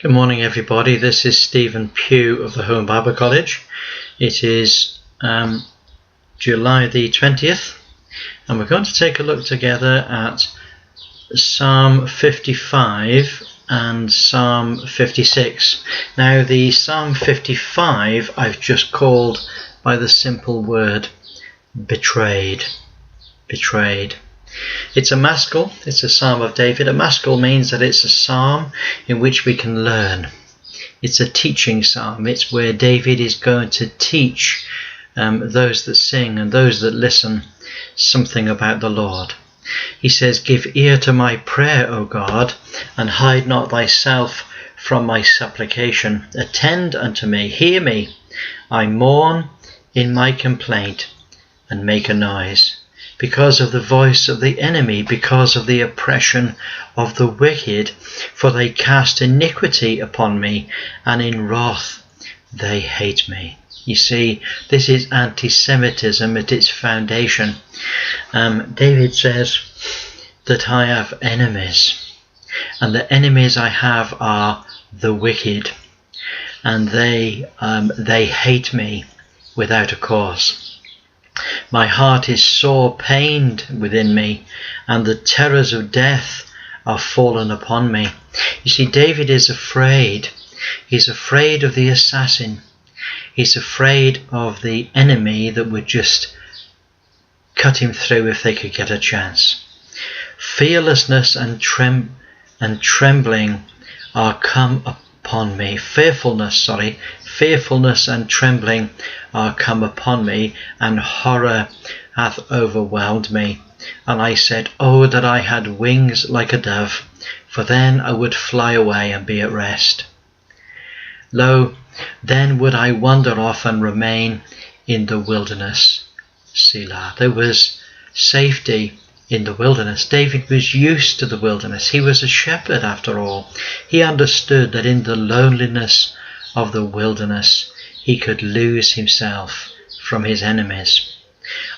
Good morning, everybody. This is Stephen Pugh of the Home Bible College. It is July the 20th, and we're going to take a look together at Psalm 55 and Psalm 56. Now, the Psalm 55 I've just called by the simple word betrayed. Betrayed. It's a maskil, it's a psalm of David. A maskil means that it's a psalm in which we can learn. It's a teaching psalm. It's where David is going to teach those that sing and those that listen something about the Lord. He says, "Give ear to my prayer, O God, and hide not thyself from my supplication. Attend unto me, hear me. I mourn in my complaint and make a noise. Because of the voice of the enemy, because of the oppression of the wicked, for they cast iniquity upon me, and in wrath they hate me." You see, this is anti-Semitism at its foundation. David says that I have enemies, and the enemies I have are the wicked, and they hate me without a cause. My heart is sore pained within me, and the terrors of death are fallen upon me. You see, David is afraid. He's afraid of the assassin. He's afraid of the enemy that would just cut him through if they could get a chance. Fearlessness and trembling are come upon me. Fearfulness and trembling are come upon me, and horror hath overwhelmed me. And I said, "Oh, that I had wings like a dove, for then I would fly away and be at rest. Lo, then would I wander off and remain in the wilderness." Selah. There was safety in the wilderness. David was used to the wilderness. He was a shepherd after all. He understood that in the loneliness of the wilderness he could lose himself from his enemies.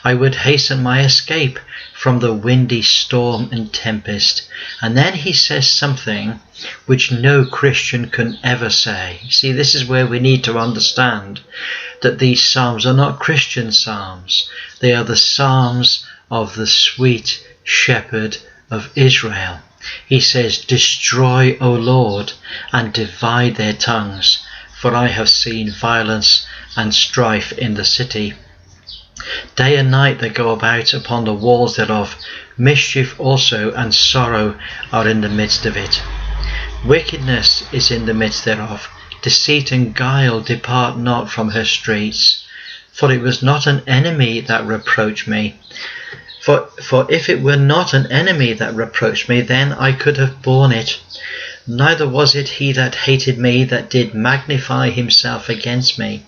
"I would hasten my escape from the windy storm and tempest." And then he says something which no Christian can ever say. See, this is where we need to understand that these psalms are not Christian psalms. They are the psalms of the sweet shepherd of Israel. He says, "Destroy, O Lord, and divide their tongues, for I have seen violence and strife in the city. Day and night they go about upon the walls thereof. Mischief also and sorrow are in the midst of it. Wickedness is in the midst thereof. Deceit and guile depart not from her streets. For it was not an enemy that reproached me. For if it were not an enemy that reproached me, then I could have borne it. Neither was it he that hated me that did magnify himself against me.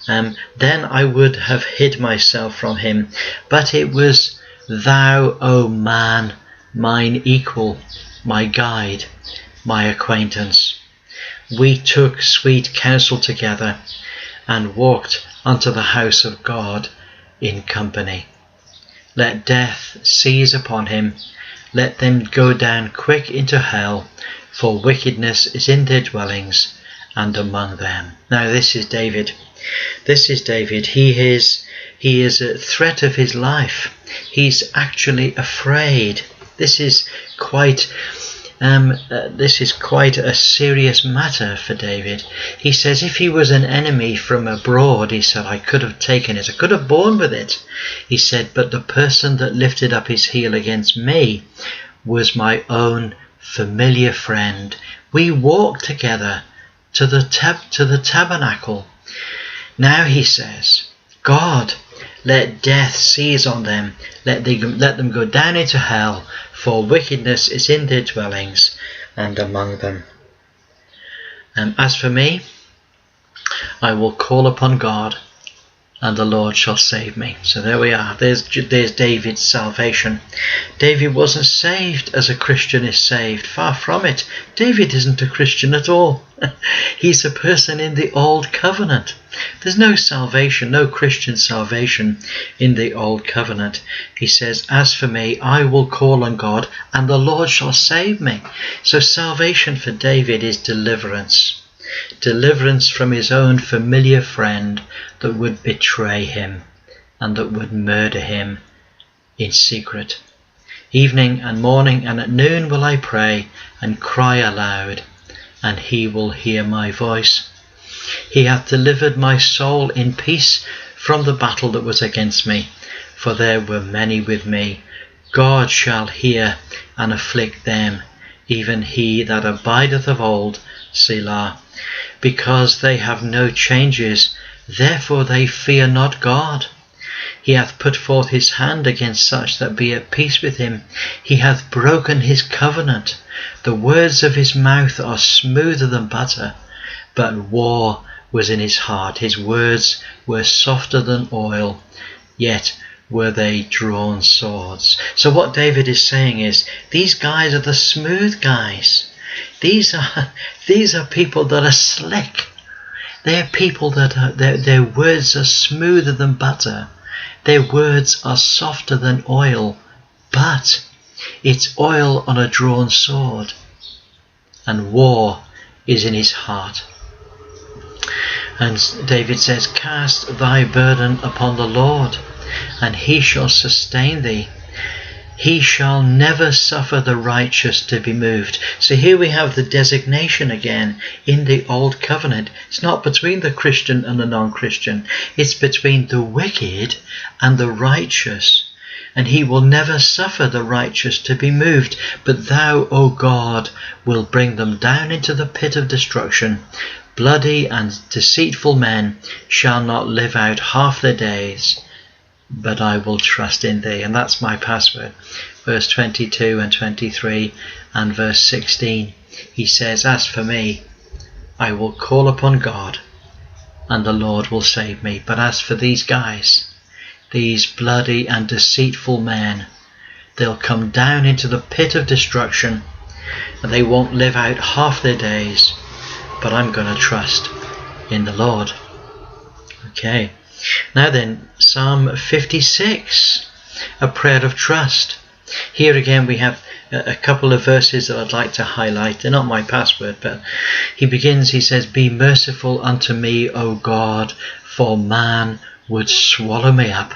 Then I would have hid myself from him. But it was thou, O man, mine equal, my guide, my acquaintance. We took sweet counsel together, and walked unto the house of God in company. Let death seize upon him. Let them go down quick into hell, for wickedness is in their dwellings and among them." Now this is David. This is David. He is a threat of his life. He's actually afraid. This is quite a serious matter for David. He says, if he was an enemy from abroad, he said, I could have taken it. I could have borne with it. He said, but the person that lifted up his heel against me was my own familiar friend. We walked together to the tabernacle. Now he says, God, let death seize on them. Let them go down into hell, for wickedness is in their dwellings and among them. As for me, I will call upon God. and the Lord shall save me. So there we are. There's David's salvation. David wasn't saved as a Christian is saved. Far from it. David isn't a Christian at all. He's a person in the Old Covenant. There's no salvation, no Christian salvation in the Old Covenant. He says, as for me, I will call on God, and the Lord shall save me. So salvation for David is deliverance. Deliverance from his own familiar friend that would betray him and that would murder him in secret. Evening and morning and at noon will I pray and cry aloud, and he will hear my voice. He hath delivered my soul in peace from the battle that was against me, for there were many with me. God shall hear and afflict them, even he that abideth of old, Selah. Because they have no changes, therefore they fear not God. He hath put forth his hand against such that be at peace with him. He hath broken his covenant. The words of his mouth are smoother than butter, but war was in his heart. His words were softer than oil, yet were they drawn swords. So what David is saying is, these guys are the smooth guys. These are people that are slick. They're people that are, their words are smoother than butter. Their words are softer than oil, but it's oil on a drawn sword, and war is in his heart. And David says, cast thy burden upon the Lord, and he shall sustain thee. He shall never suffer the righteous to be moved. So here we have the designation again in the Old Covenant. It's not between the Christian and the non-Christian. It's between the wicked and the righteous. And he will never suffer the righteous to be moved. But thou, O God, will bring them down into the pit of destruction. Bloody and deceitful men shall not live out half their days, but I will trust in thee. And that's my password. Verse 22 and 23 and verse 16. He says, as for me, I will call upon God, and the Lord will save me. But as for these guys, these bloody and deceitful men, they'll come down into the pit of destruction, and they won't live out half their days, but I'm going to trust in the Lord. Okay. Now then, Psalm 56, a prayer of trust. Here again we have a couple of verses that I'd like to highlight. They're not my password, but he says, be merciful unto me, O God, for man would swallow me up.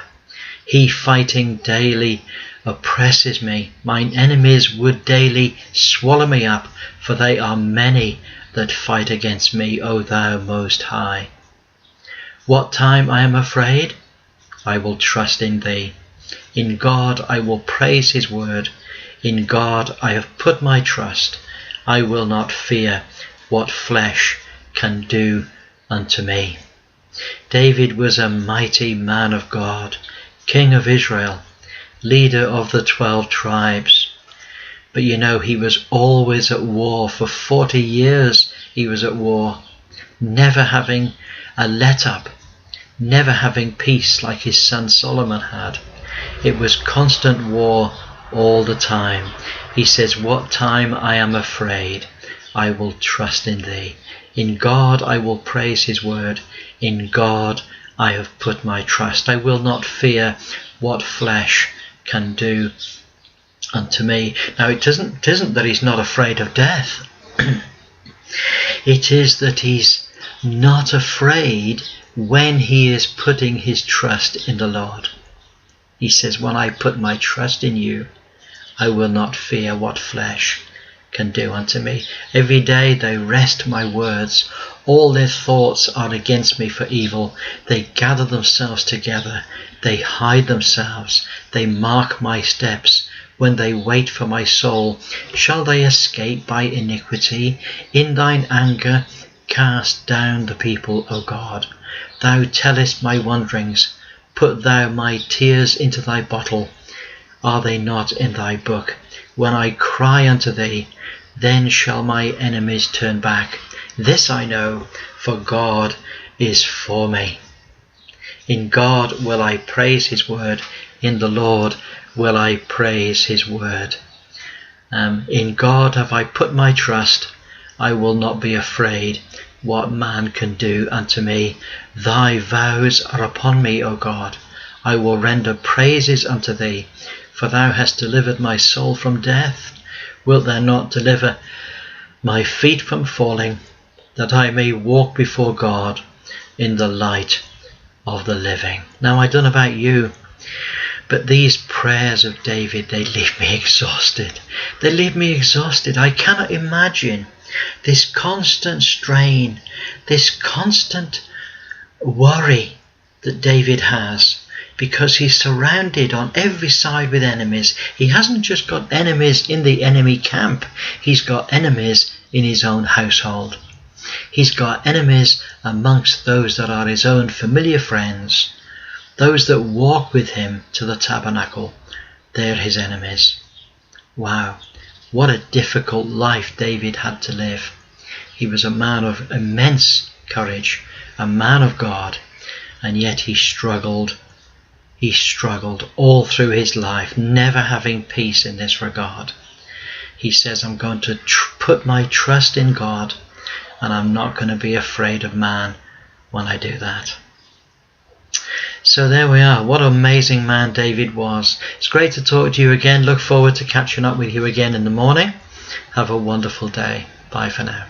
He fighting daily oppresses me. Mine enemies would daily swallow me up, for they are many that fight against me, O thou most high. What time I am afraid, I will trust in thee. In God I will praise his word. In God I have put my trust. I will not fear what flesh can do unto me. David was a mighty man of God, king of Israel, leader of the 12 tribes. But you know, he was always at war. For 40 years he was at war, never having a let up, never having peace like his son Solomon had. It was constant war all the time. He says, what time I am afraid, I will trust in thee. In God I will praise his word. In God I have put my trust. I will not fear what flesh can do unto me. Now it isn't that he's not afraid of death. It is that he's not afraid when he is putting his trust in the Lord. He says, when I put my trust in you, I will not fear what flesh can do unto me. Every day they wrest my words. All their thoughts are against me for evil. They gather themselves together. They hide themselves. They mark my steps. When they wait for my soul, shall they escape by iniquity? In thine anger cast down the people, O God. Thou tellest my wanderings. Put thou my tears into thy bottle. Are they not in thy book? When I cry unto thee, then shall my enemies turn back. This I know, for God is for me. In God will I praise his word. In the Lord will I praise his word. In God have I put my trust. I will not be afraid what man can do unto me. Thy vows are upon me, O God. I will render praises unto thee, for thou hast delivered my soul from death. Wilt thou not deliver my feet from falling, that I may walk before God in the light of the living? Now, I don't know about you, but these prayers of David, they leave me exhausted. They leave me exhausted. I cannot imagine this constant strain, this constant worry that David has, because he's surrounded on every side with enemies. He hasn't just got enemies in the enemy camp. He's got enemies in his own household. He's got enemies amongst those that are his own familiar friends. Those that walk with him to the tabernacle, they're his enemies. Wow, what a difficult life David had to live. He was a man of immense courage, a man of God, and yet he struggled. He struggled all through his life, never having peace in this regard. He says, I'm going to put my trust in God, and I'm not going to be afraid of man when I do that. So there we are. What an amazing man David was. It's great to talk to you again. Look forward to catching up with you again in the morning. Have a wonderful day. Bye for now.